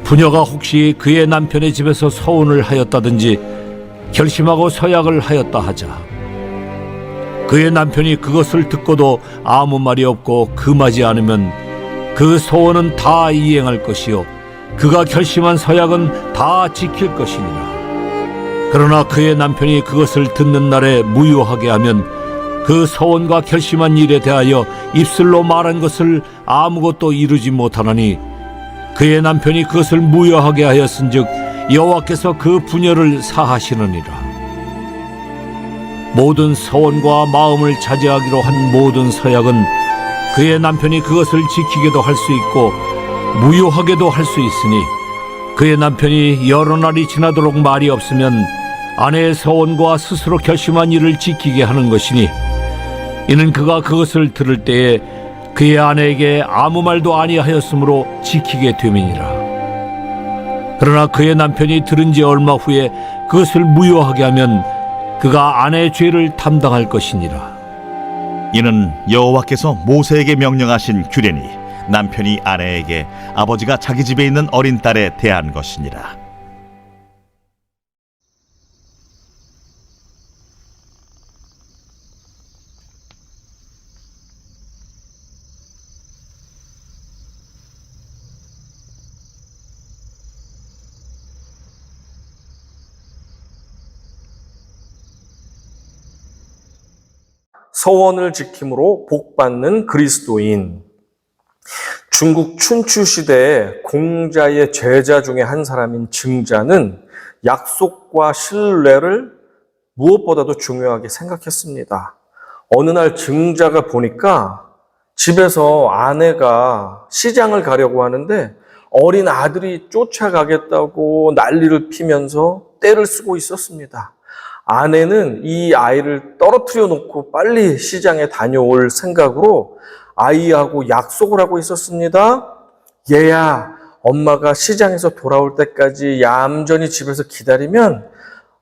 부녀가 혹시 그의 남편의 집에서 서원을 하였다든지 결심하고 서약을 하였다 하자, 그의 남편이 그것을 듣고도 아무 말이 없고 금하지 않으면 그 서원은 다 이행할 것이요 그가 결심한 서약은 다 지킬 것이니라. 그러나 그의 남편이 그것을 듣는 날에 무효하게 하면 그 서원과 결심한 일에 대하여 입술로 말한 것을 아무것도 이루지 못하나니 그의 남편이 그것을 무효하게 하였은즉 여호와께서 그 부녀를 사하시느니라. 모든 서원과 마음을 자제하기로 한 모든 서약은 그의 남편이 그것을 지키게도 할 수 있고 무효하게도 할 수 있으니 그의 남편이 여러 날이 지나도록 말이 없으면 아내의 서원과 스스로 결심한 일을 지키게 하는 것이니, 이는 그가 그것을 들을 때에 그의 아내에게 아무 말도 아니하였으므로 지키게 됨이니라. 그러나 그의 남편이 들은 지 얼마 후에 그것을 무효하게 하면 그가 아내의 죄를 담당할 것이니라. 이는 여호와께서 모세에게 명령하신 규례니 남편이 아내에게 아버지가 자기 집에 있는 어린 딸에 대한 것이니라. 서원을 지킴으로 복받는 그리스도인. 중국 춘추 시대에 공자의 제자 중에 한 사람인 증자는 약속과 신뢰를 무엇보다도 중요하게 생각했습니다. 어느 날 증자가 보니까 집에서 아내가 시장을 가려고 하는데 어린 아들이 쫓아가겠다고 난리를 피면서 떼를 쓰고 있었습니다. 아내는 이 아이를 떨어뜨려 놓고 빨리 시장에 다녀올 생각으로 아이하고 약속을 하고 있었습니다. 얘야, 엄마가 시장에서 돌아올 때까지 얌전히 집에서 기다리면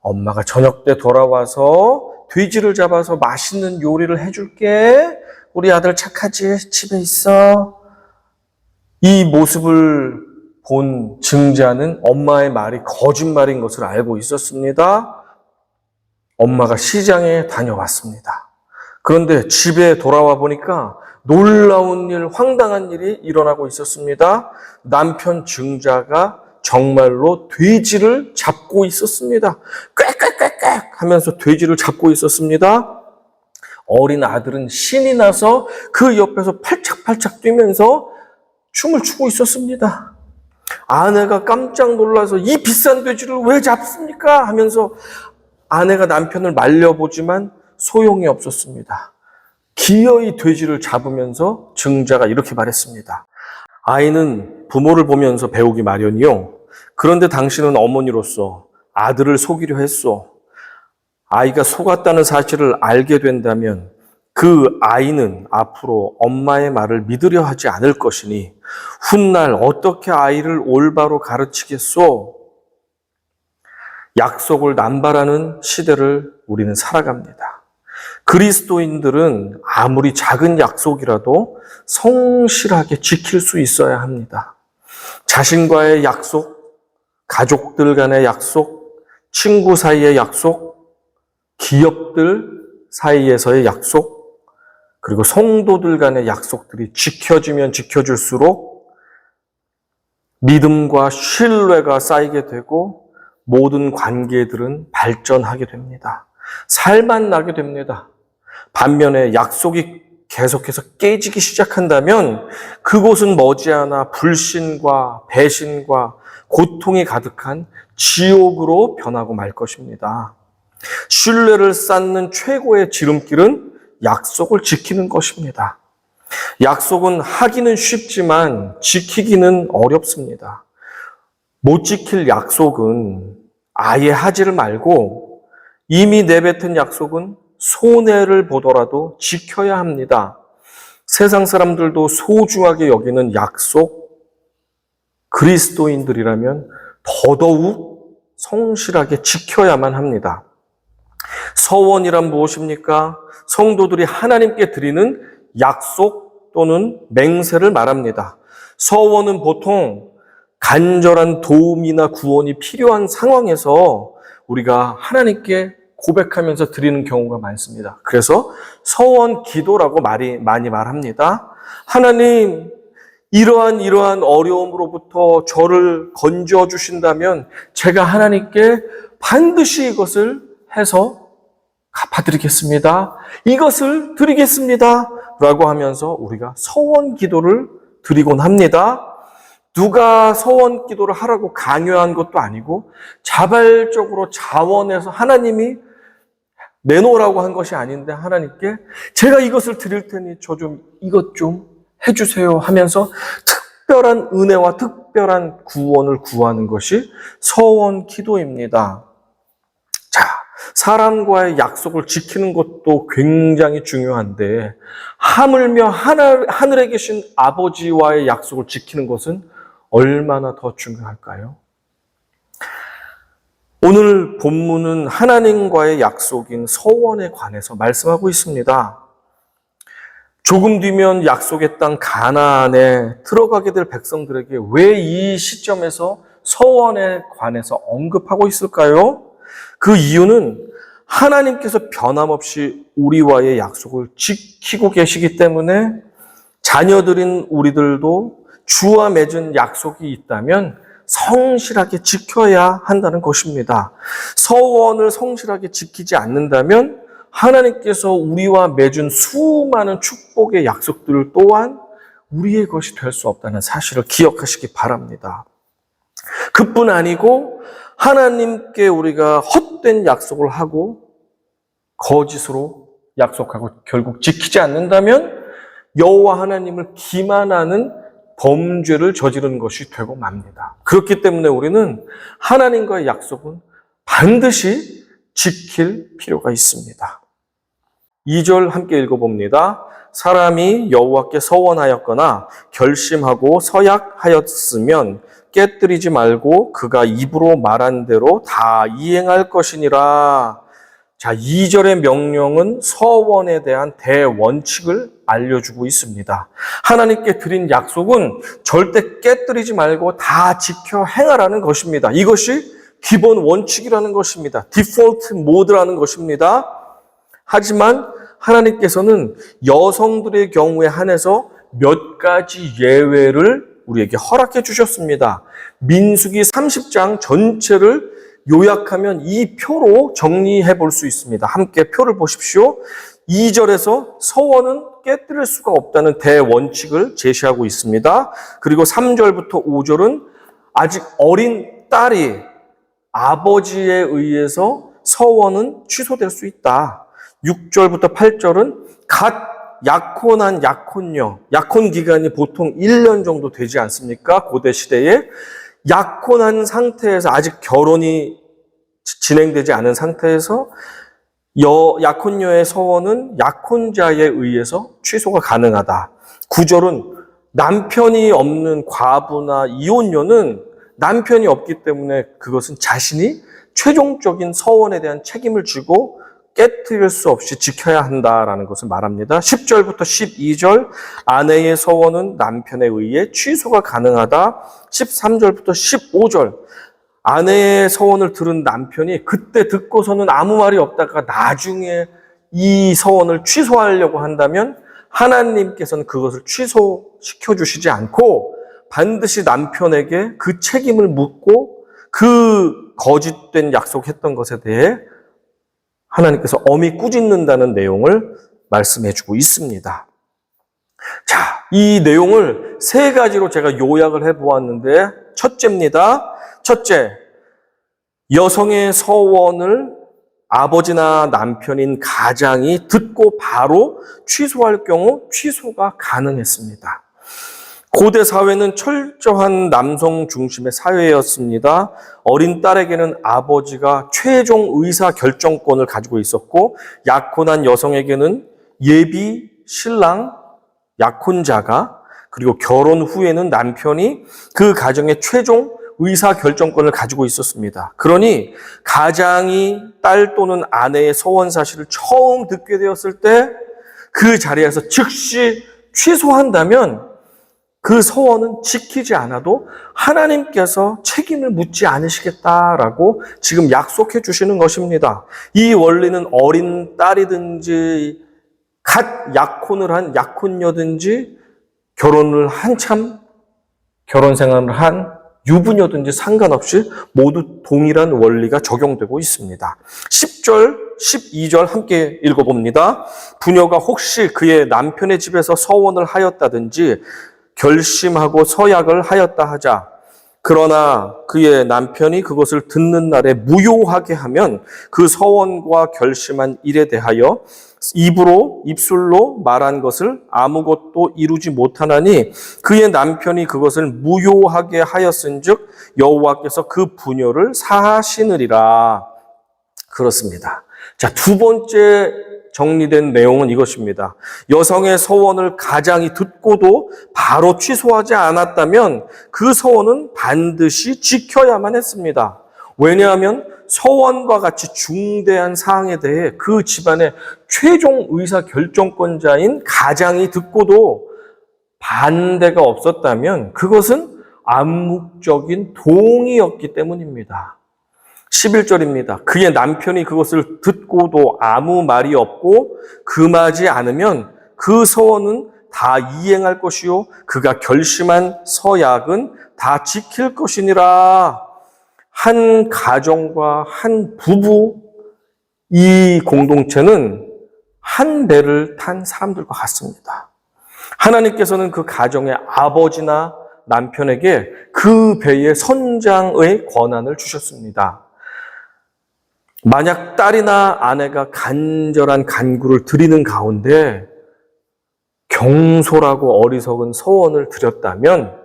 엄마가 저녁 때 돌아와서 돼지를 잡아서 맛있는 요리를 해줄게. 우리 아들 착하지? 집에 있어. 이 모습을 본 증자는 엄마의 말이 거짓말인 것을 알고 있었습니다. 엄마가 시장에 다녀왔습니다. 그런데 집에 돌아와 보니까 놀라운 일, 황당한 일이 일어나고 있었습니다. 남편 증자가 정말로 돼지를 잡고 있었습니다. 꽥꽥꽥꽥 하면서 돼지를 잡고 있었습니다. 어린 아들은 신이 나서 그 옆에서 팔짝팔짝 뛰면서 춤을 추고 있었습니다. 아내가 깜짝 놀라서 이 비싼 돼지를 왜 잡습니까? 하면서 아내가 남편을 말려보지만 소용이 없었습니다. 기어이 돼지를 잡으면서 증자가 이렇게 말했습니다. 아이는 부모를 보면서 배우기 마련이요. 그런데 당신은 어머니로서 아들을 속이려 했소. 아이가 속았다는 사실을 알게 된다면 그 아이는 앞으로 엄마의 말을 믿으려 하지 않을 것이니 훗날 어떻게 아이를 올바로 가르치겠소? 약속을 남발하는 시대를 우리는 살아갑니다. 그리스도인들은 아무리 작은 약속이라도 성실하게 지킬 수 있어야 합니다. 자신과의 약속, 가족들 간의 약속, 친구 사이의 약속, 기업들 사이에서의 약속, 그리고 성도들 간의 약속들이 지켜지면 지켜질수록 믿음과 신뢰가 쌓이게 되고 모든 관계들은 발전하게 됩니다. 살만 나게 됩니다. 반면에 약속이 계속해서 깨지기 시작한다면 그곳은 머지않아 불신과 배신과 고통이 가득한 지옥으로 변하고 말 것입니다. 신뢰를 쌓는 최고의 지름길은 약속을 지키는 것입니다. 약속은 하기는 쉽지만 지키기는 어렵습니다. 못 지킬 약속은 아예 하지를 말고 이미 내뱉은 약속은 손해를 보더라도 지켜야 합니다. 세상 사람들도 소중하게 여기는 약속, 그리스도인들이라면 더더욱 성실하게 지켜야만 합니다. 서원이란 무엇입니까? 성도들이 하나님께 드리는 약속 또는 맹세를 말합니다. 서원은 보통 간절한 도움이나 구원이 필요한 상황에서 우리가 하나님께 고백하면서 드리는 경우가 많습니다. 그래서 서원 기도라고 많이 말합니다. 하나님, 이러한 어려움으로부터 저를 건져 주신다면 제가 하나님께 반드시 이것을 해서 갚아드리겠습니다. 이것을 드리겠습니다. 라고 하면서 우리가 서원 기도를 드리곤 합니다. 누가 서원 기도를 하라고 강요한 것도 아니고 자발적으로 자원해서 하나님이 내놓으라고 한 것이 아닌데 하나님께 제가 이것을 드릴 테니 저 좀 이것 좀 해주세요 하면서 특별한 은혜와 특별한 구원을 구하는 것이 서원 기도입니다. 자, 사람과의 약속을 지키는 것도 굉장히 중요한데 하물며 하늘에 계신 아버지와의 약속을 지키는 것은 얼마나 더 중요할까요? 오늘 본문은 하나님과의 약속인 서원에 관해서 말씀하고 있습니다. 조금 뒤면 약속의 땅 가나안에 들어가게 될 백성들에게 왜 이 시점에서 서원에 관해서 언급하고 있을까요? 그 이유는 하나님께서 변함없이 우리와의 약속을 지키고 계시기 때문에 자녀들인 우리들도 주와 맺은 약속이 있다면 성실하게 지켜야 한다는 것입니다. 서원을 성실하게 지키지 않는다면 하나님께서 우리와 맺은 수많은 축복의 약속들 또한 우리의 것이 될 수 없다는 사실을 기억하시기 바랍니다. 그뿐 아니고 하나님께 우리가 헛된 약속을 하고 거짓으로 약속하고 결국 지키지 않는다면 여호와 하나님을 기만하는 범죄를 저지르는 것이 되고 맙니다. 그렇기 때문에 우리는 하나님과의 약속은 반드시 지킬 필요가 있습니다. 2절 함께 읽어봅니다. 사람이 여호와께 서원하였거나 결심하고 서약하였으면 깨뜨리지 말고 그가 입으로 말한 대로 다 이행할 것이니라. 자, 2절의 명령은 서원에 대한 대원칙을 알려주고 있습니다. 하나님께 드린 약속은 절대 깨뜨리지 말고 다 지켜 행하라는 것입니다. 이것이 기본 원칙이라는 것입니다. 디폴트 모드라는 것입니다. 하지만 하나님께서는 여성들의 경우에 한해서 몇 가지 예외를 우리에게 허락해 주셨습니다. 민수기 30장 전체를 요약하면 이 표로 정리해 볼 수 있습니다. 함께 표를 보십시오. 2절에서 서원은 깨뜨릴 수가 없다는 대원칙을 제시하고 있습니다. 그리고 3절부터 5절은 아직 어린 딸이 아버지에 의해서 서원은 취소될 수 있다. 6절부터 8절은 갓 약혼한 약혼녀, 약혼 기간이 보통 1년 정도 되지 않습니까? 고대 시대에 약혼한 상태에서 아직 결혼이 진행되지 않은 상태에서 약혼녀의 서원은 약혼자에 의해서 취소가 가능하다. 9절은 남편이 없는 과부나 이혼녀는 남편이 없기 때문에 그것은 자신이 최종적인 서원에 대한 책임을 지고 깨뜨릴 수 없이 지켜야 한다라는 것을 말합니다. 10절부터 12절 아내의 서원은 남편에 의해 취소가 가능하다. 13절부터 15절 아내의 서원을 들은 남편이 그때 듣고서는 아무 말이 없다가 나중에 이 서원을 취소하려고 한다면 하나님께서는 그것을 취소시켜 주시지 않고 반드시 남편에게 그 책임을 묻고 그 거짓된 약속했던 것에 대해 하나님께서 엄히 꾸짖는다는 내용을 말씀해 주고 있습니다. 자, 이 내용을 세 가지로 제가 요약을 해 보았는데 첫째입니다. 첫째, 여성의 서원을 아버지나 남편인 가장이 듣고 바로 취소할 경우 취소가 가능했습니다. 고대 사회는 철저한 남성 중심의 사회였습니다. 어린 딸에게는 아버지가 최종 의사 결정권을 가지고 있었고 약혼한 여성에게는 예비 신랑 약혼자가 그리고 결혼 후에는 남편이 그 가정의 최종 의사 결정권을 가지고 있었습니다. 그러니 가장이 딸 또는 아내의 서원 사실을 처음 듣게 되었을 때 그 자리에서 즉시 취소한다면 그 서원은 지키지 않아도 하나님께서 책임을 묻지 않으시겠다라고 지금 약속해 주시는 것입니다. 이 원리는 어린 딸이든지 갓 약혼을 한 약혼녀든지 결혼 생활을 한 유부녀든지 상관없이 모두 동일한 원리가 적용되고 있습니다. 10절, 12절 함께 읽어봅니다. 부녀가 혹시 그의 남편의 집에서 서원을 하였다든지 결심하고 서약을 하였다 하자. 그러나 그의 남편이 그것을 듣는 날에 무효하게 하면 그 서원과 결심한 일에 대하여 입술로 말한 것을 아무것도 이루지 못하나니 그의 남편이 그것을 무효하게 하였은즉 여호와께서 그 부녀를 사하시느리라. 그렇습니다. 자, 두 번째 정리된 내용은 이것입니다. 여성의 서원을 가장이 듣고도 바로 취소하지 않았다면 그 서원은 반드시 지켜야만 했습니다. 왜냐하면 서원과 같이 중대한 사항에 대해 그 집안의 최종 의사 결정권자인 가장이 듣고도 반대가 없었다면 그것은 암묵적인 동의였기 때문입니다. 11절입니다. 그의 남편이 그것을 듣고도 아무 말이 없고 금하지 않으면 그 서원은 다 이행할 것이요 그가 결심한 서약은 다 지킬 것이니라. 한 가정과 한 부부, 이 공동체는 한 배를 탄 사람들과 같습니다. 하나님께서는 그 가정의 아버지나 남편에게 그 배의 선장의 권한을 주셨습니다. 만약 딸이나 아내가 간절한 간구를 드리는 가운데 경솔하고 어리석은 서원을 드렸다면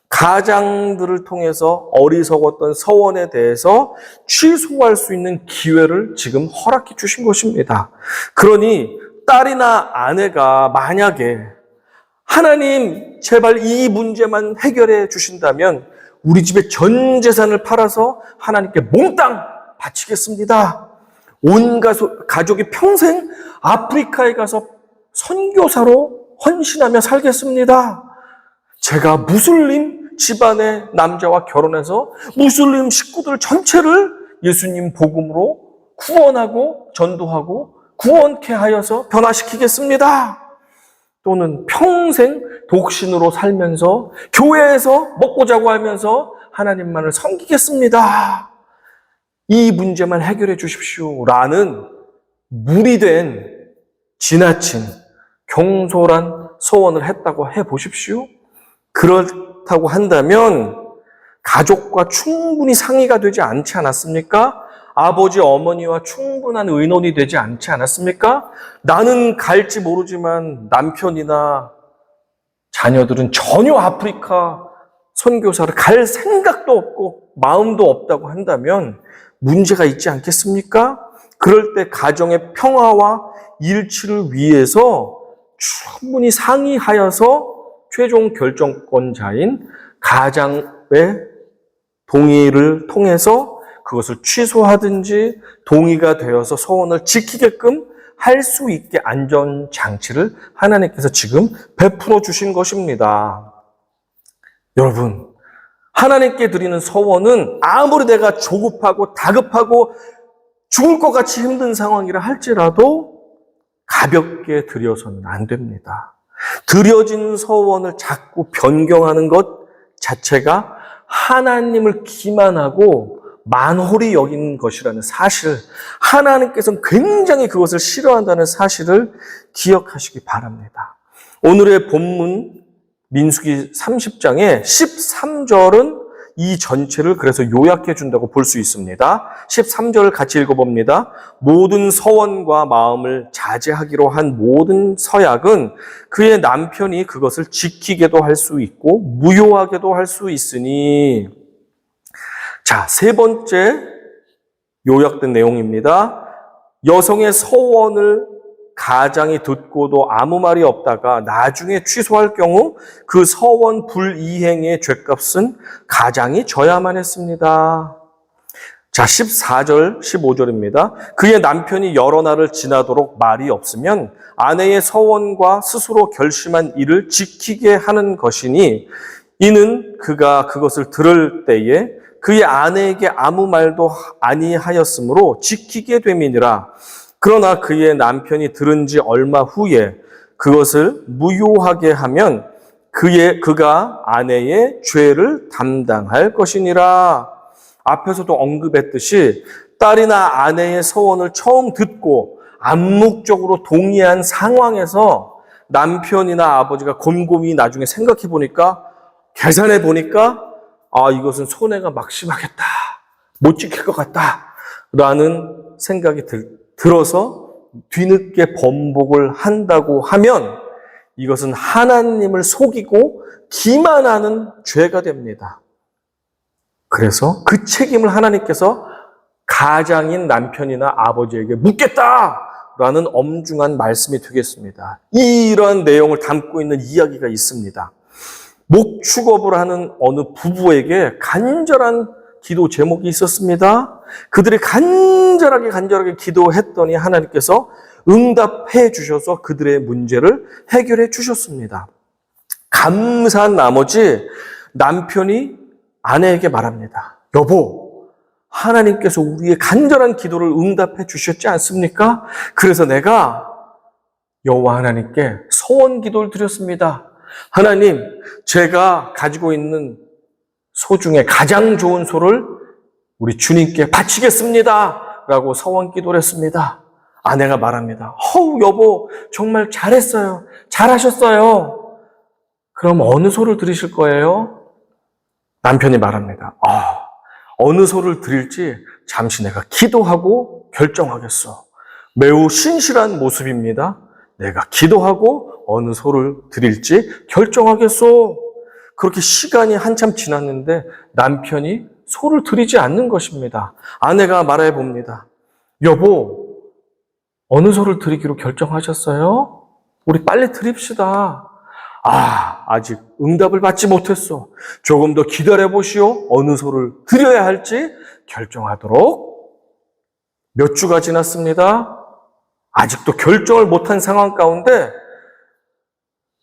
가장들을 통해서 어리석었던 서원에 대해서 취소할 수 있는 기회를 지금 허락해 주신 것입니다. 그러니 딸이나 아내가 만약에 하나님 제발 이 문제만 해결해 주신다면 우리 집의 전 재산을 팔아서 하나님께 몽땅 바치겠습니다. 온 가족이 평생 아프리카에 가서 선교사로 헌신하며 살겠습니다. 제가 무슬림 집안의 남자와 결혼해서 무슬림 식구들 전체를 예수님 복음으로 구원하고 전도하고 구원케 하여서 변화시키겠습니다. 또는 평생 독신으로 살면서 교회에서 먹고 자고 하면서 하나님만을 섬기겠습니다. 이 문제만 해결해 주십시오. 라는 무리된 지나친 경솔한 소원을 했다고 해보십시오. 그렇다고 한다면 가족과 충분히 상의가 되지 않지 않았습니까? 아버지, 어머니와 충분한 의논이 되지 않지 않았습니까? 나는 갈지 모르지만 남편이나 자녀들은 전혀 아프리카 선교사를 갈 생각도 없고 마음도 없다고 한다면 문제가 있지 않겠습니까? 그럴 때 가정의 평화와 일치를 위해서 충분히 상의하여서 최종 결정권자인 가장의 동의를 통해서 그것을 취소하든지 동의가 되어서 서원을 지키게끔 할 수 있게 안전장치를 하나님께서 지금 베풀어 주신 것입니다. 여러분, 하나님께 드리는 서원은 아무리 내가 조급하고 다급하고 죽을 것 같이 힘든 상황이라 할지라도 가볍게 드려서는 안 됩니다. 드려진 서원을 자꾸 변경하는 것 자체가 하나님을 기만하고 만홀히 여기는 것이라는 사실, 하나님께서는 굉장히 그것을 싫어한다는 사실을 기억하시기 바랍니다. 오늘의 본문 민수기 30장의 13절은 이 전체를 그래서 요약해 준다고 볼 수 있습니다. 13절을 같이 읽어봅니다. 모든 서원과 마음을 자제하기로 한 모든 서약은 그의 남편이 그것을 지키게도 할 수 있고 무효하게도 할 수 있으니. 자, 세 번째 요약된 내용입니다. 여성의 서원을 가장이 듣고도 아무 말이 없다가 나중에 취소할 경우 그 서원 불이행의 죗값은 가장이 져야만 했습니다. 자, 14절, 15절입니다. 그의 남편이 여러 날을 지나도록 말이 없으면 아내의 서원과 스스로 결심한 일을 지키게 하는 것이니 이는 그가 그것을 들을 때에 그의 아내에게 아무 말도 아니하였으므로 지키게 됨이니라. 그러나 그의 남편이 들은 지 얼마 후에 그것을 무효하게 하면 그가 아내의 죄를 담당할 것이니라. 앞에서도 언급했듯이 딸이나 아내의 서원을 처음 듣고 암묵적으로 동의한 상황에서 남편이나 아버지가 곰곰이 나중에 생각해 보니까, 계산해 보니까, 이것은 손해가 막심하겠다, 못 지킬 것 같다 라는 생각이 들어서 뒤늦게 번복을 한다고 하면 이것은 하나님을 속이고 기만하는 죄가 됩니다. 그래서 그 책임을 하나님께서 가장인 남편이나 아버지에게 묻겠다라는 엄중한 말씀이 되겠습니다. 이러한 내용을 담고 있는 이야기가 있습니다. 목축업을 하는 어느 부부에게 간절한 기도 제목이 있었습니다. 그들이 간절하게 기도했더니 하나님께서 응답해 주셔서 그들의 문제를 해결해 주셨습니다. 감사한 나머지 남편이 아내에게 말합니다. 여보, 하나님께서 우리의 간절한 기도를 응답해 주셨지 않습니까? 그래서 내가 여호와 하나님께 소원 기도를 드렸습니다. 하나님, 제가 가지고 있는 소 중에 가장 좋은 소를 우리 주님께 바치겠습니다 라고 소원 기도를 했습니다. 아내가 말합니다. 여보, 정말 잘했어요. 잘하셨어요. 그럼 어느 소를 드리실 거예요? 남편이 말합니다. 어느 소를 드릴지 잠시 내가 기도하고 결정하겠어. 매우 신실한 모습입니다. 내가 기도하고 어느 소를 드릴지 결정하겠소. 그렇게 시간이 한참 지났는데 남편이 소를 드리지 않는 것입니다. 아내가 말해 봅니다. 여보, 어느 소를 드리기로 결정하셨어요? 우리 빨리 드립시다. 아직 응답을 받지 못했어. 조금 더 기다려보시오. 어느 소를 드려야 할지 결정하도록. 몇 주가 지났습니다. 아직도 결정을 못한 상황 가운데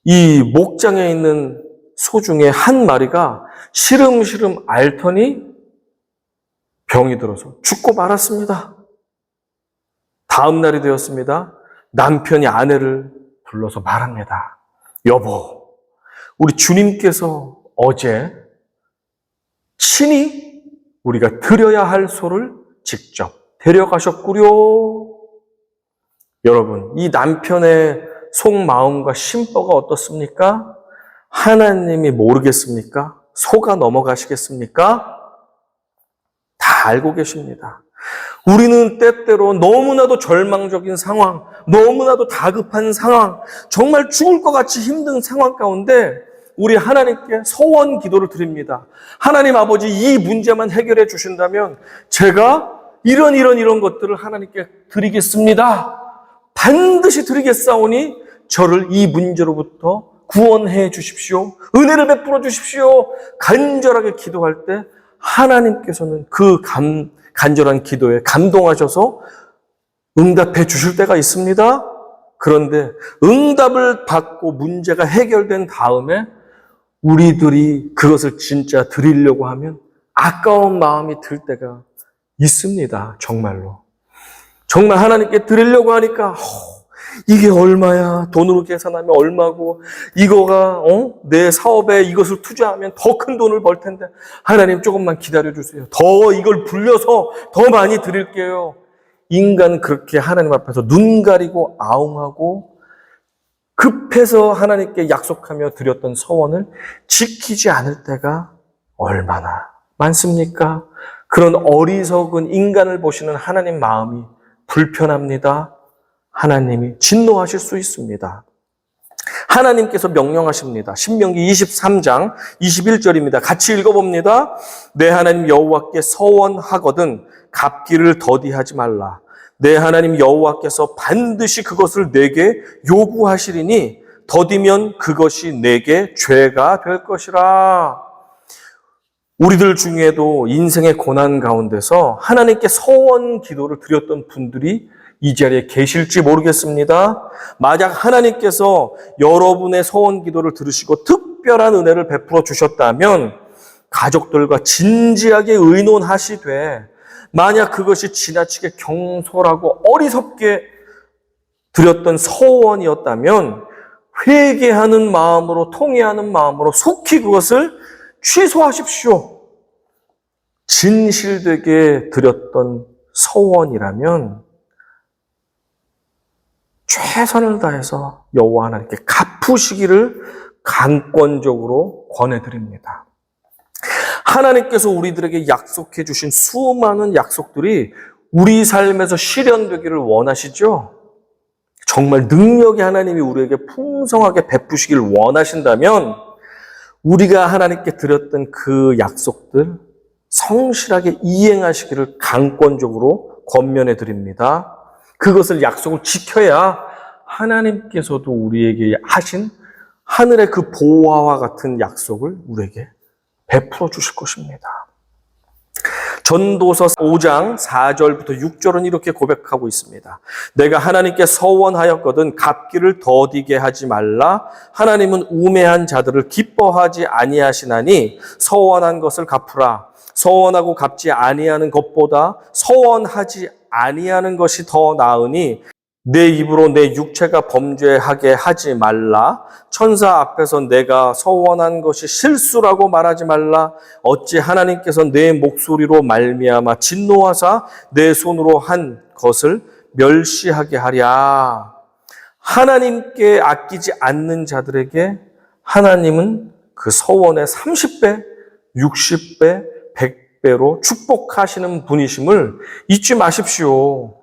이 목장에 있는 소 중에 한 마리가 시름시름 앓더니 병이 들어서 죽고 말았습니다. 다음 날이 되었습니다. 남편이 아내를 불러서 말합니다. 여보, 우리 주님께서 어제 친히 우리가 드려야 할 소를 직접 데려가셨구려. 여러분, 이 남편의 속마음과 심보가 어떻습니까? 하나님이 모르겠습니까? 속아 넘어가시겠습니까? 다 알고 계십니다. 우리는 때때로 너무나도 절망적인 상황, 너무나도 다급한 상황, 정말 죽을 것 같이 힘든 상황 가운데 우리 하나님께 소원 기도를 드립니다. 하나님 아버지, 이 문제만 해결해 주신다면 제가 이런 것들을 하나님께 드리겠습니다. 반드시 드리겠사오니 저를 이 문제로부터 구원해 주십시오. 은혜를 베풀어 주십시오. 간절하게 기도할 때 하나님께서는 그 간절한 기도에 감동하셔서 응답해 주실 때가 있습니다. 그런데 응답을 받고 문제가 해결된 다음에 우리들이 그것을 진짜 드리려고 하면 아까운 마음이 들 때가 있습니다. 정말로. 정말 하나님께 드리려고 하니까 이게 얼마야? 돈으로 계산하면 얼마고, 이거가 내 사업에 이것을 투자하면 더 큰 돈을 벌 텐데 하나님 조금만 기다려주세요. 더 이걸 불려서 더 많이 드릴게요. 인간은 그렇게 하나님 앞에서 눈 가리고 아웅하고 급해서 하나님께 약속하며 드렸던 서원을 지키지 않을 때가 얼마나 많습니까? 그런 어리석은 인간을 보시는 하나님 마음이 불편합니다. 하나님이 진노하실 수 있습니다. 하나님께서 명령하십니다. 신명기 23장 21절입니다. 같이 읽어봅니다. 내 하나님 여호와께 서원하거든 갚기를 더디하지 말라. 내 하나님 여호와께서 반드시 그것을 내게 요구하시리니 더디면 그것이 내게 죄가 될 것이라. 우리들 중에도 인생의 고난 가운데서 하나님께 서원 기도를 드렸던 분들이 이 자리에 계실지 모르겠습니다. 만약 하나님께서 여러분의 서원 기도를 들으시고 특별한 은혜를 베풀어 주셨다면 가족들과 진지하게 의논하시되, 만약 그것이 지나치게 경솔하고 어리석게 드렸던 서원이었다면 회개하는 마음으로, 통회하는 마음으로 속히 그것을 취소하십시오. 진실되게 드렸던 서원이라면 최선을 다해서 여호와 하나님께 갚으시기를 강권적으로 권해드립니다. 하나님께서 우리들에게 약속해 주신 수많은 약속들이 우리 삶에서 실현되기를 원하시죠? 정말 능력의 하나님이 우리에게 풍성하게 베푸시기를 원하신다면 우리가 하나님께 드렸던 그 약속들 성실하게 이행하시기를 강권적으로 권면해 드립니다. 그것을 약속을 지켜야 하나님께서도 우리에게 하신 하늘의 그 보화와 같은 약속을 우리에게 베풀어 주실 것입니다. 전도서 5장 4절부터 6절은 이렇게 고백하고 있습니다. 내가 하나님께 서원하였거든 갚기를 더디게 하지 말라. 하나님은 우매한 자들을 기뻐하지 아니하시나니 서원한 것을 갚으라. 서원하고 갚지 아니하는 것보다 서원하지 아니하는 것이 더 나으니 내 입으로 내 육체가 범죄하게 하지 말라. 천사 앞에서 내가 서원한 것이 실수라고 말하지 말라. 어찌 하나님께서 내 목소리로 말미암아 진노하사 내 손으로 한 것을 멸시하게 하랴. 하나님께 아끼지 않는 자들에게 하나님은 그 서원의 30배, 60배, 100배로 축복하시는 분이심을 잊지 마십시오.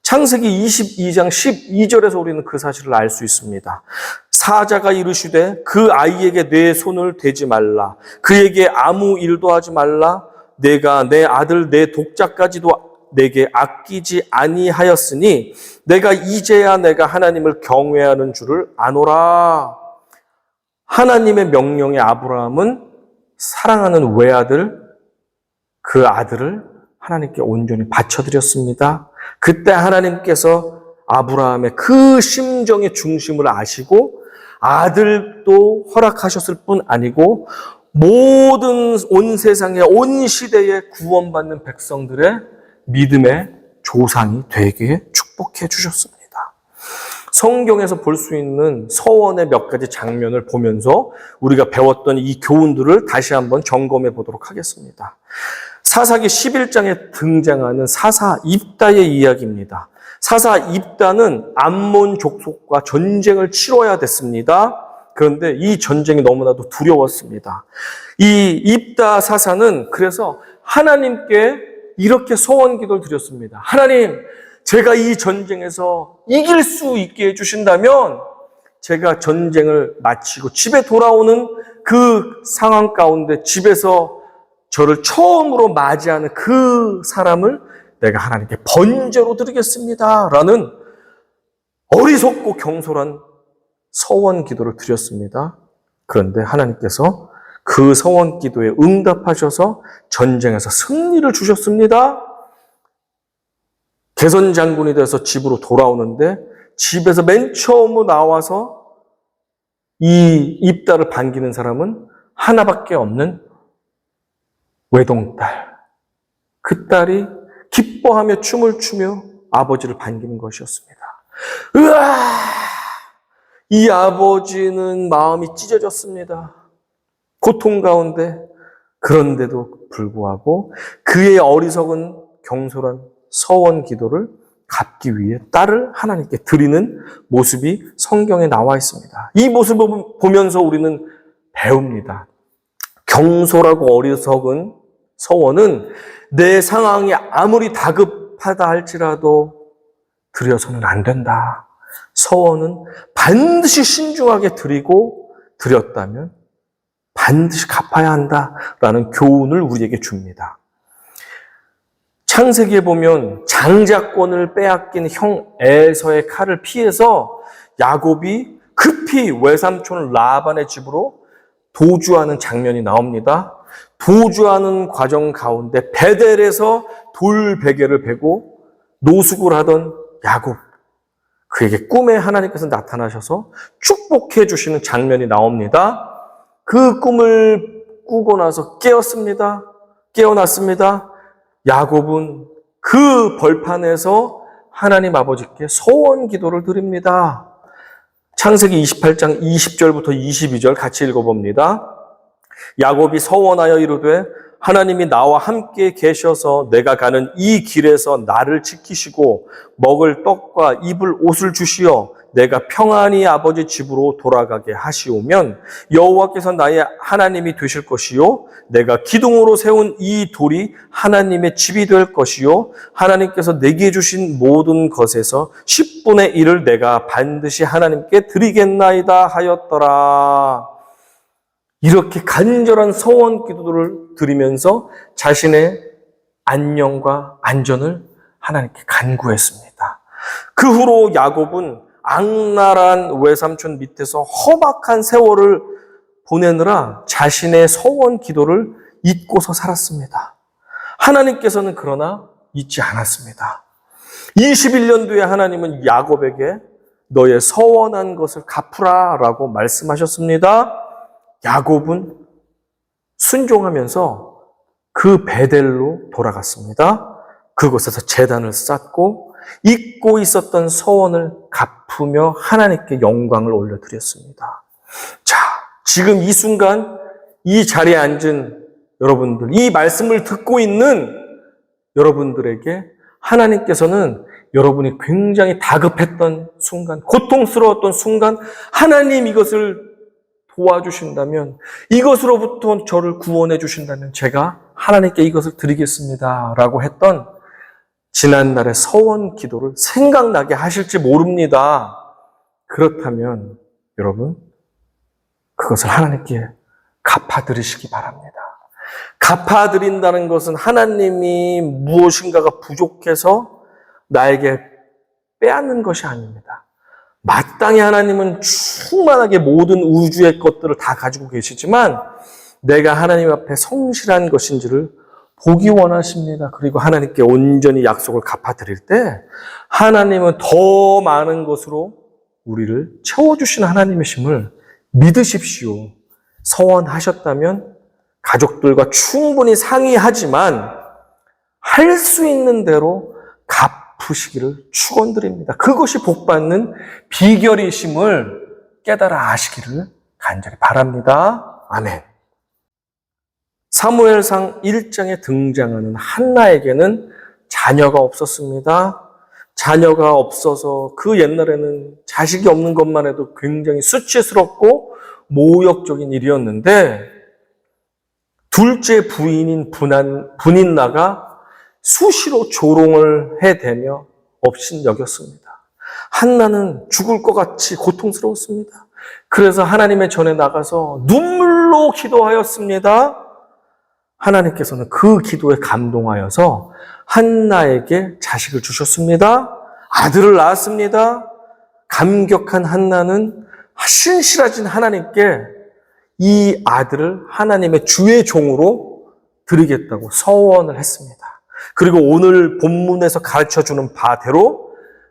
창세기 22장 12절에서 우리는 그 사실을 알 수 있습니다. 사자가 이르시되 그 아이에게 내 손을 대지 말라. 그에게 아무 일도 하지 말라. 내가 내 아들 내 독자까지도 내게 아끼지 아니하였으니 내가 이제야 내가 하나님을 경외하는 줄을 아노라. 하나님의 명령에 아브라함은 사랑하는 외아들, 그 아들을 하나님께 온전히 바쳐드렸습니다. 그때 하나님께서 아브라함의 그 심정의 중심을 아시고 아들도 허락하셨을 뿐 아니고 모든 온 세상에 온 시대에 구원받는 백성들의 믿음의 조상이 되게 축복해 주셨습니다. 성경에서 볼 수 있는 서원의 몇 가지 장면을 보면서 우리가 배웠던 이 교훈들을 다시 한번 점검해 보도록 하겠습니다. 사사기 11장에 등장하는 사사 입다의 이야기입니다. 사사 입다는 암몬 족속과 전쟁을 치러야 됐습니다. 그런데 이 전쟁이 너무나도 두려웠습니다. 이 입다 사사는 그래서 하나님께 이렇게 서원 기도를 드렸습니다. 하나님, 제가 이 전쟁에서 이길 수 있게 해주신다면 제가 전쟁을 마치고 집에 돌아오는 그 상황 가운데 집에서 저를 처음으로 맞이하는 그 사람을 내가 하나님께 번제로 드리겠습니다. 라는 어리석고 경솔한 서원 기도를 드렸습니다. 그런데 하나님께서 그 서원 기도에 응답하셔서 전쟁에서 승리를 주셨습니다. 개선 장군이 돼서 집으로 돌아오는데 집에서 맨 처음으로 나와서 이 입다를 반기는 사람은 하나밖에 없는 외동딸. 그 딸이 기뻐하며 춤을 추며 아버지를 반기는 것이었습니다. 으아! 이 아버지는 마음이 찢어졌습니다. 고통 가운데. 그런데도 불구하고 그의 어리석은 경솔한 서원 기도를 갚기 위해 딸을 하나님께 드리는 모습이 성경에 나와 있습니다. 이 모습을 보면서 우리는 배웁니다. 경솔하고 어리석은 서원은 내 상황이 아무리 다급하다 할지라도 드려서는 안 된다. 서원은 반드시 신중하게 드리고 드렸다면 반드시 갚아야 한다라는 교훈을 우리에게 줍니다. 창세기에 보면 장자권을 빼앗긴 형 에서의 칼을 피해서 야곱이 급히 외삼촌 라반의 집으로 도주하는 장면이 나옵니다. 도주하는 과정 가운데 베델에서 돌 베개를 베고 노숙을 하던 야곱, 그에게 꿈에 하나님께서 나타나셔서 축복해 주시는 장면이 나옵니다. 그 꿈을 꾸고 나서 깨어났습니다. 야곱은 그 벌판에서 하나님 아버지께 소원 기도를 드립니다. 창세기 28장 20절부터 22절 같이 읽어봅니다. 야곱이 서원하여 이르되 하나님이 나와 함께 계셔서 내가 가는 이 길에서 나를 지키시고 먹을 떡과 입을 옷을 주시어 내가 평안히 아버지 집으로 돌아가게 하시오면 여호와께서 나의 하나님이 되실 것이요 내가 기둥으로 세운 이 돌이 하나님의 집이 될 것이요 하나님께서 내게 주신 모든 것에서 10분의 1을 내가 반드시 하나님께 드리겠나이다 하였더라. 이렇게 간절한 서원 기도를 드리면서 자신의 안녕과 안전을 하나님께 간구했습니다. 그 후로 야곱은 악랄한 외삼촌 밑에서 험악한 세월을 보내느라 자신의 서원 기도를 잊고서 살았습니다. 하나님께서는 그러나 잊지 않았습니다. 21년 뒤에 하나님은 야곱에게 너의 서원한 것을 갚으라 라고 말씀하셨습니다. 야곱은 순종하면서 그 베델로 돌아갔습니다. 그곳에서 제단을 쌓고 잊고 있었던 서원을 갚으며 하나님께 영광을 올려드렸습니다. 자, 지금 이 순간 이 자리에 앉은 여러분들, 이 말씀을 듣고 있는 여러분들에게 하나님께서는 여러분이 굉장히 다급했던 순간, 고통스러웠던 순간 하나님 이것을 도와주신다면, 이것으로부터 저를 구원해 주신다면 제가 하나님께 이것을 드리겠습니다 라고 했던 지난날의 서원 기도를 생각나게 하실지 모릅니다. 그렇다면 여러분 그것을 하나님께 갚아드리시기 바랍니다. 갚아드린다는 것은 하나님이 무엇인가가 부족해서 나에게 빼앗는 것이 아닙니다. 마땅히 하나님은 충만하게 모든 우주의 것들을 다 가지고 계시지만 내가 하나님 앞에 성실한 것인지를 보기 원하십니다. 그리고 하나님께 온전히 약속을 갚아드릴 때 하나님은 더 많은 것으로 우리를 채워주신 하나님이심을 믿으십시오. 서원하셨다면 가족들과 충분히 상의하지만 할 수 있는 대로 갚으시기를 축원드립니다. 그것이 복받는 비결이심을 깨달아 아시기를 간절히 바랍니다. 아멘. 사무엘상 1장에 등장하는 한나에게는 자녀가 없었습니다. 자녀가 없어서 그 옛날에는 자식이 없는 것만 해도 굉장히 수치스럽고 모욕적인 일이었는데 둘째 부인인 분인나가 수시로 조롱을 해대며 업신여겼습니다. 한나는 죽을 것 같이 고통스러웠습니다. 그래서 하나님의 전에 나가서 눈물로 기도하였습니다. 하나님께서는 그 기도에 감동하여서 한나에게 자식을 주셨습니다. 아들을 낳았습니다. 감격한 한나는 신실하신 하나님께 이 아들을 하나님의 주의 종으로 드리겠다고 서원을 했습니다. 그리고 오늘 본문에서 가르쳐주는 바대로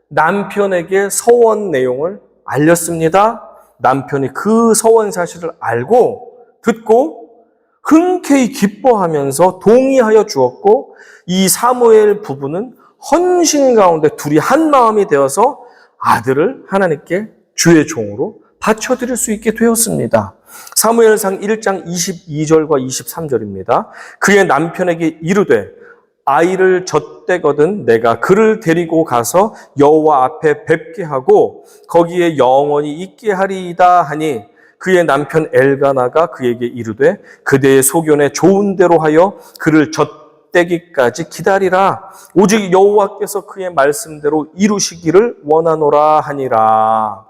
남편에게 서원 내용을 알렸습니다. 남편이 그 서원 사실을 알고 듣고 흔쾌히 기뻐하면서 동의하여 주었고 이 사무엘 부부는 헌신 가운데 둘이 한 마음이 되어서 아들을 하나님께 주의 종으로 바쳐드릴 수 있게 되었습니다. 사무엘상 1장 22절과 23절입니다. 그의 남편에게 이르되 아이를 젖대거든 내가 그를 데리고 가서 여호와 앞에 뵙게 하고 거기에 영원히 있게 하리이다 하니 그의 남편 엘가나가 그에게 이르되 그대의 소견에 좋은 대로 하여 그를 젖대기까지 기다리라. 오직 여호와께서 그의 말씀대로 이루시기를 원하노라 하니라.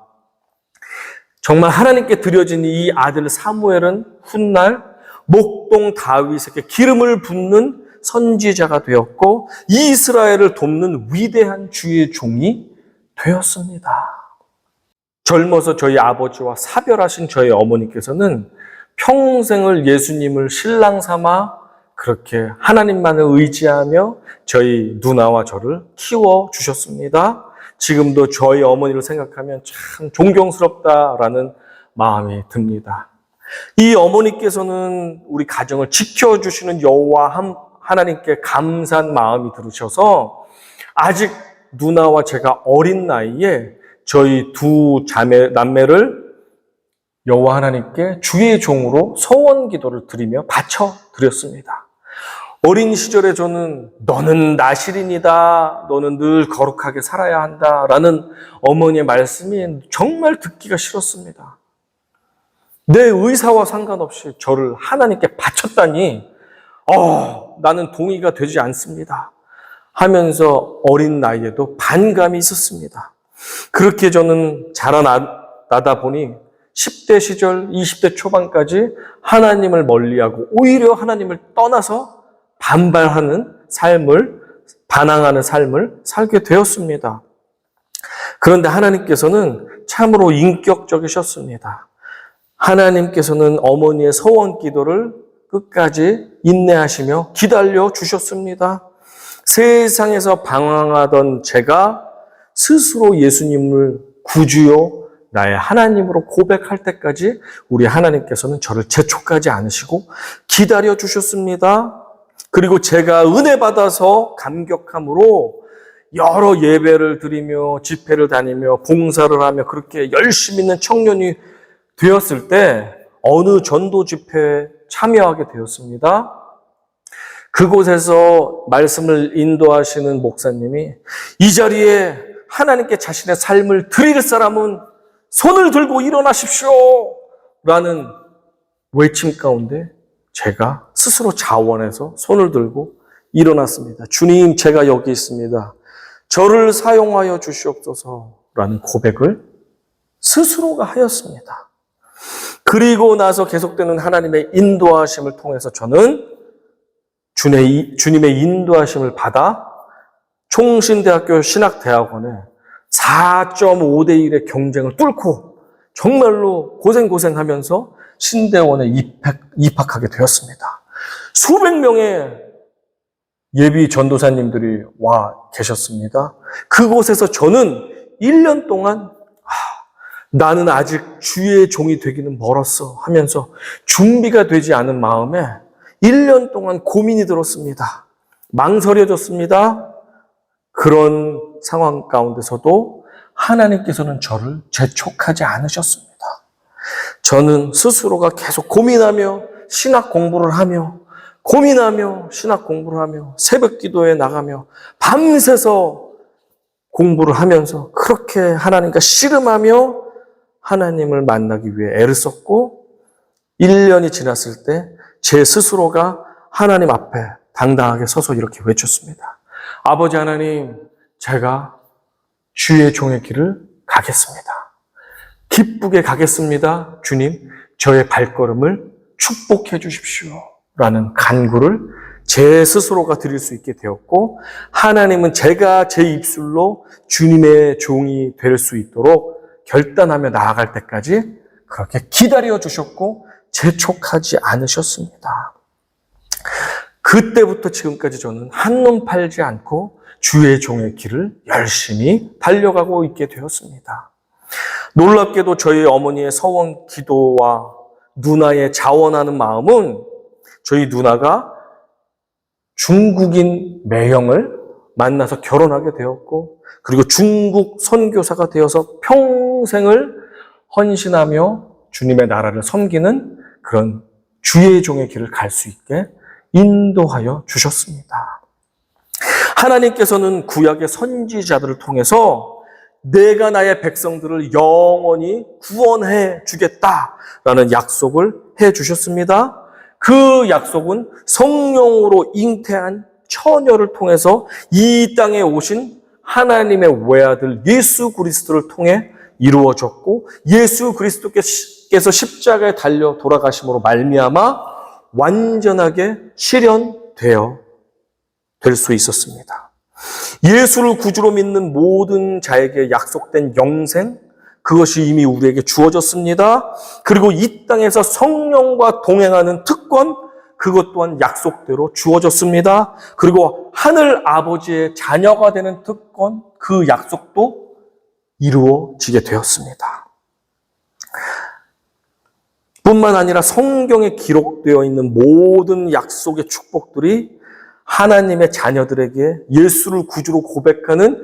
정말 하나님께 드려진 이 아들 사무엘은 훗날 목동 다윗에게 기름을 붓는 선지자가 되었고 이스라엘을 돕는 위대한 주의 종이 되었습니다. 젊어서 저희 아버지와 사별하신 저희 어머니께서는 평생을 예수님을 신랑 삼아 그렇게 하나님만을 의지하며 저희 누나와 저를 키워주셨습니다. 지금도 저희 어머니를 생각하면 참 존경스럽다라는 마음이 듭니다. 이 어머니께서는 우리 가정을 지켜주시는 여호와 하나님께 감사한 마음이 들으셔서 아직 누나와 제가 어린 나이에 저희 두 남매를 여호와 하나님께 주의 종으로 소원 기도를 드리며 바쳐 드렸습니다. 어린 시절에 저는 너는 나실인이다. 너는 늘 거룩하게 살아야 한다. 라는 어머니의 말씀이 정말 듣기가 싫었습니다. 내 의사와 상관없이 저를 하나님께 바쳤다니 나는 동의가 되지 않습니다. 하면서 어린 나이에도 반감이 있었습니다. 그렇게 저는 자라나다 보니 10대 시절, 20대 초반까지 하나님을 멀리하고 오히려 하나님을 떠나서 반항하는 삶을 살게 되었습니다. 그런데 하나님께서는 참으로 인격적이셨습니다. 하나님께서는 어머니의 서원 기도를 끝까지 인내하시며 기다려 주셨습니다. 세상에서 방황하던 제가 스스로 예수님을 구주요 나의 하나님으로 고백할 때까지 우리 하나님께서는 저를 재촉하지 않으시고 기다려 주셨습니다. 그리고 제가 은혜 받아서 감격함으로 여러 예배를 드리며 집회를 다니며 봉사를 하며 그렇게 열심히 있는 청년이 되었을 때 어느 전도 집회에 참여하게 되었습니다. 그곳에서 말씀을 인도하시는 목사님이 이 자리에 하나님께 자신의 삶을 드릴 사람은 손을 들고 일어나십시오! 라는 외침 가운데 제가 스스로 자원해서 손을 들고 일어났습니다. 주님, 제가 여기 있습니다. 저를 사용하여 주시옵소서 라는 고백을 스스로가 하였습니다. 그리고 나서 계속되는 하나님의 인도하심을 통해서 저는 주님의 인도하심을 받아 총신대학교 신학대학원에 4.5대 1의 경쟁을 뚫고 정말로 고생하면서 신대원에 입학하게 되었습니다. 수백 명의 예비 전도사님들이 와 계셨습니다. 그곳에서 저는 1년 동안 나는 아직 주의 종이 되기는 멀었어 하면서 준비가 되지 않은 마음에 1년 동안 고민이 들었습니다. 망설여졌습니다. 그런 상황 가운데서도 하나님께서는 저를 재촉하지 않으셨습니다. 저는 스스로가 계속 고민하며 신학 공부를 하며 새벽 기도에 나가며 밤새서 공부를 하면서 그렇게 하나님과 씨름하며 하나님을 만나기 위해 애를 썼고 1년이 지났을 때 제 스스로가 하나님 앞에 당당하게 서서 이렇게 외쳤습니다. 아버지 하나님, 제가 주의 종의 길을 가겠습니다. 기쁘게 가겠습니다. 주님, 저의 발걸음을 축복해 주십시오. 라는 간구를 제 스스로가 드릴 수 있게 되었고 하나님은 제가 제 입술로 주님의 종이 될 수 있도록 결단하며 나아갈 때까지 그렇게 기다려 주셨고 재촉하지 않으셨습니다. 그때부터 지금까지 저는 한눈 팔지 않고 주의 종의 길을 열심히 달려가고 있게 되었습니다. 놀랍게도 저희 어머니의 서원 기도와 누나의 자원하는 마음은 저희 누나가 중국인 매형을 만나서 결혼하게 되었고 그리고 중국 선교사가 되어서 평생을 헌신하며 주님의 나라를 섬기는 그런 주의 종의 길을 갈 수 있게 인도하여 주셨습니다. 하나님께서는 구약의 선지자들을 통해서 내가 나의 백성들을 영원히 구원해 주겠다라는 약속을 해 주셨습니다. 그 약속은 성령으로 잉태한 처녀를 통해서 이 땅에 오신 하나님의 외아들 예수 그리스도를 통해 이루어졌고 예수 그리스도께서 십자가에 달려 돌아가심으로 말미암아 완전하게 실현되어 될 수 있었습니다. 예수를 구주로 믿는 모든 자에게 약속된 영생, 그것이 이미 우리에게 주어졌습니다. 그리고 이 땅에서 성령과 동행하는 특권, 그것 또한 약속대로 주어졌습니다. 그리고 하늘 아버지의 자녀가 되는 특권, 그 약속도 이루어지게 되었습니다. 뿐만 아니라 성경에 기록되어 있는 모든 약속의 축복들이 하나님의 자녀들에게 예수를 구주로 고백하는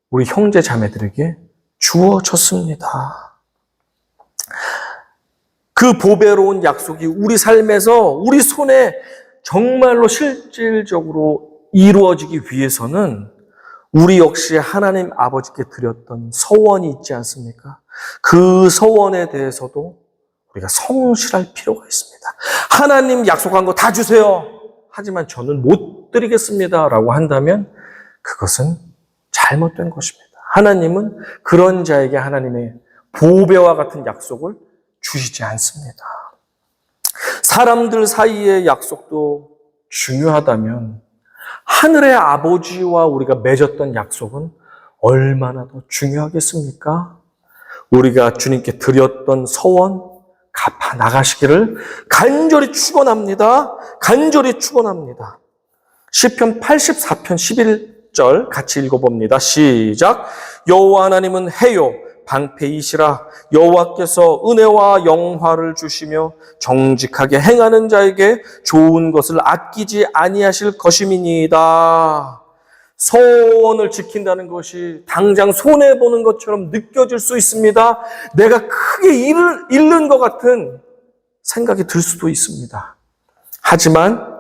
우리 형제 자매들에게 주어졌습니다. 그 보배로운 약속이 우리 삶에서 우리 손에 정말로 실질적으로 이루어지기 위해서는 우리 역시 하나님 아버지께 드렸던 서원이 있지 않습니까? 그 서원에 대해서도 우리가 성실할 필요가 있습니다. 하나님 약속한 거 다 주세요. 하지만 저는 못 드리겠습니다. 라고 한다면 그것은 잘못된 것입니다. 하나님은 그런 자에게 하나님의 보배와 같은 약속을 주시지 않습니다. 사람들 사이의 약속도 중요하다면 하늘의 아버지와 우리가 맺었던 약속은 얼마나 더 중요하겠습니까? 우리가 주님께 드렸던 서원 갚아 나가시기를 간절히 축원합니다. 간절히 축원합니다. 시편 84편 11절 같이 읽어봅니다. 시작. 여호와 하나님은 해요 방패이시라. 여호와께서 은혜와 영화를 주시며 정직하게 행하는 자에게 좋은 것을 아끼지 아니하실 것임이니이다. 서원을 지킨다는 것이 당장 손해보는 것처럼 느껴질 수 있습니다. 내가 크게 잃는 것 같은 생각이 들 수도 있습니다. 하지만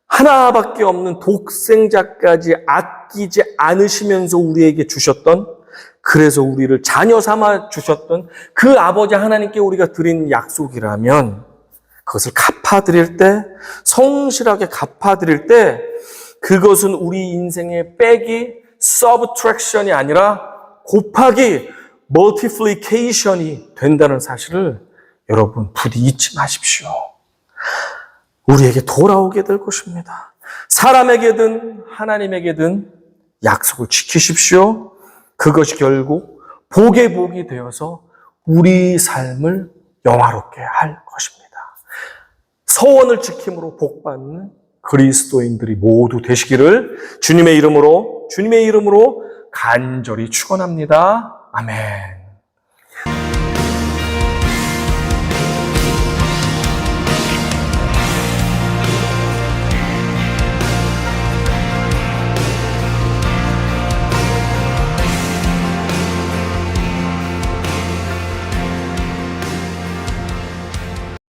하나밖에 없는 독생자까지 아끼지 않으시면서 우리에게 주셨던, 그래서 우리를 자녀 삼아 주셨던 그 아버지 하나님께 우리가 드린 약속이라면 그것을 갚아드릴 때, 성실하게 갚아드릴 때 그것은 우리 인생의 빼기, subtraction이 아니라 곱하기, multiplication이 된다는 사실을 여러분 부디 잊지 마십시오. 우리에게 돌아오게 될 것입니다. 사람에게든 하나님에게든 약속을 지키십시오. 그것이 결국 복의 복이 되어서 우리 삶을 영화롭게 할 것입니다. 서원을 지킴으로 복받는 그리스도인들이 모두 되시기를 주님의 이름으로 간절히 축원합니다. 아멘.